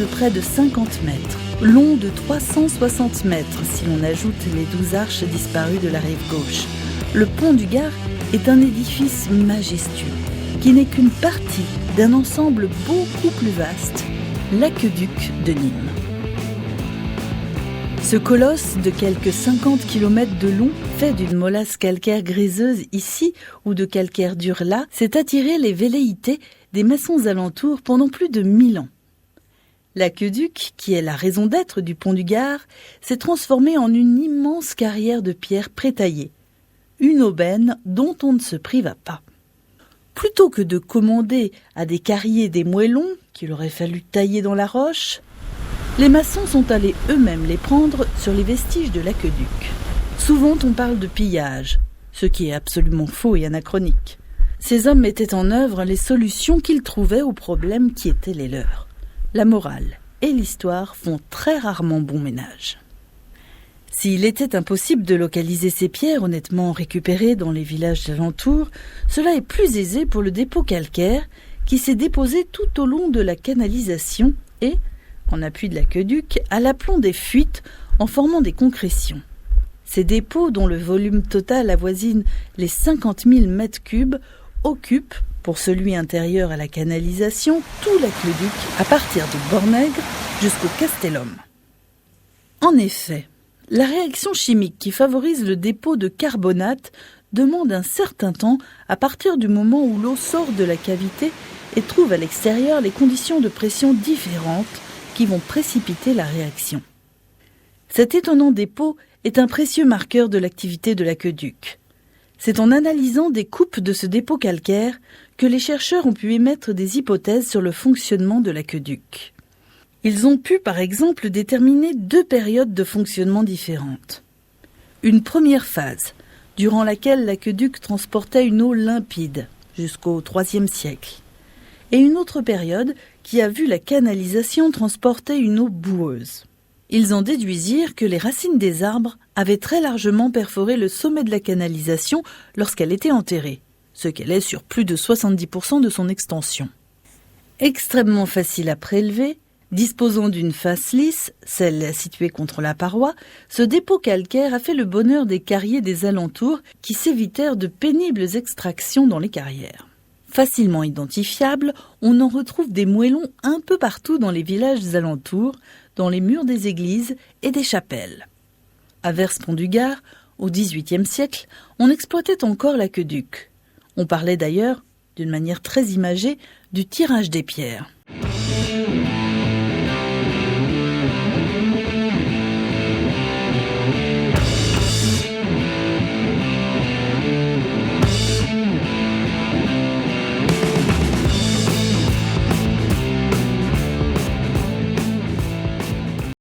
de près de 50 mètres, long de 360 mètres si l'on ajoute les 12 arches disparues de la rive gauche. Le pont du Gard est un édifice majestueux, qui n'est qu'une partie d'un ensemble beaucoup plus vaste, l'aqueduc de Nîmes. Ce colosse de quelques 50 km de long, fait d'une molasse calcaire gréseuse ici ou de calcaire dur là, s'est attiré les velléités des maçons alentours pendant plus de 1000 ans. L'aqueduc, qui est la raison d'être du pont du Gard, s'est transformé en une immense carrière de pierre prétaillée, une aubaine dont on ne se priva pas. Plutôt que de commander à des carriers des moellons qu'il aurait fallu tailler dans la roche, les maçons sont allés eux-mêmes les prendre sur les vestiges de l'aqueduc. Souvent on parle de pillage, ce qui est absolument faux et anachronique. Ces hommes mettaient en œuvre les solutions qu'ils trouvaient aux problèmes qui étaient les leurs. La morale et l'histoire font très rarement bon ménage. S'il était impossible de localiser ces pierres honnêtement récupérées dans les villages alentours, cela est plus aisé pour le dépôt calcaire qui s'est déposé tout au long de la canalisation et, en appui de l'aqueduc, à l'aplomb des fuites en formant des concrétions. Ces dépôts, dont le volume total avoisine les 50 000 mètres cubes, occupent, pour celui intérieur à la canalisation, tout l'aqueduc à partir de Bornègre jusqu'au Castellum. En effet, la réaction chimique qui favorise le dépôt de carbonate demande un certain temps à partir du moment où l'eau sort de la cavité et trouve à l'extérieur les conditions de pression différentes qui vont précipiter la réaction. Cet étonnant dépôt est un précieux marqueur de l'activité de l'aqueduc. C'est en analysant des coupes de ce dépôt calcaire que les chercheurs ont pu émettre des hypothèses sur le fonctionnement de l'aqueduc. Ils ont pu, par exemple, déterminer 2 périodes de fonctionnement différentes. Une première phase, durant laquelle l'aqueduc transportait une eau limpide, jusqu'au IIIe siècle, et une autre période qui a vu la canalisation transporter une eau boueuse. Ils en déduisirent que les racines des arbres avaient très largement perforé le sommet de la canalisation lorsqu'elle était enterrée, ce qu'elle est sur plus de 70% de son extension. Extrêmement facile à prélever, disposant d'une face lisse, celle située contre la paroi, ce dépôt calcaire a fait le bonheur des carriers des alentours qui s'évitèrent de pénibles extractions dans les carrières. Facilement identifiable, on en retrouve des moellons un peu partout dans les villages alentours, dans les murs des églises et des chapelles. À Vers-Pont-du-Gard, au XVIIIe siècle, on exploitait encore l'aqueduc. On parlait d'ailleurs, d'une manière très imagée, du tirage des pierres.